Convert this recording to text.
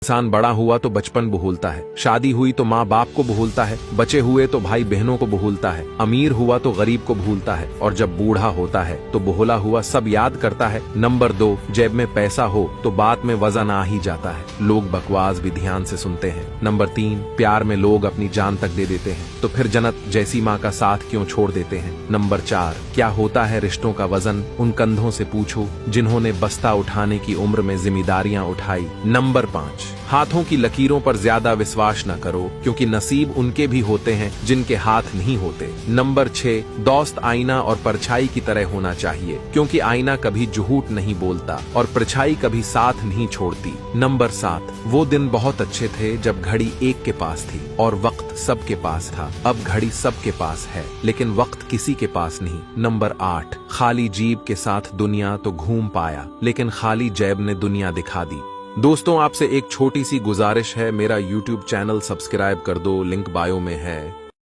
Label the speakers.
Speaker 1: इंसान बड़ा हुआ तो बचपन भूलता है, शादी हुई तो माँ बाप को भूलता है, बचे हुए तो भाई बहनों को भूलता है, अमीर हुआ तो गरीब को भूलता है, और जब बूढ़ा होता है तो भोला हुआ सब याद करता है। नंबर 2, जेब में पैसा हो तो बात में वजन आ ही जाता है, लोग बकवास भी ध्यान से सुनते हैं। नंबर 3, प्यार में लोग अपनी जान तक दे देते हैं, तो फिर जन्नत जैसी माँ का साथ क्यों छोड़ देते हैं। नंबर 4, क्या होता है रिश्तों का वजन, उन कंधों से पूछो जिन्होंने बस्ता उठाने की उम्र में जिम्मेदारियां उठाई। नंबर 5, हाथों की लकीरों पर ज्यादा विश्वास न करो, क्योंकि नसीब उनके भी होते हैं जिनके हाथ नहीं होते। नंबर 6, दोस्त आईना और परछाई की तरह होना चाहिए, क्योंकि आईना कभी झूठ नहीं बोलता और परछाई कभी साथ नहीं छोड़ती। नंबर 7, वो दिन बहुत अच्छे थे जब घड़ी एक के पास थी और वक्त सबके पास था। अब घड़ी सबके पास है लेकिन वक्त किसी के पास नहीं। नंबर 8, खाली जीब के साथ दुनिया तो घूम पाया, लेकिन खाली जेब ने दुनिया दिखा दी। दोस्तों, आपसे एक छोटी सी गुजारिश है, मेरा YouTube चैनल सब्सक्राइब कर दो, लिंक बायो में है।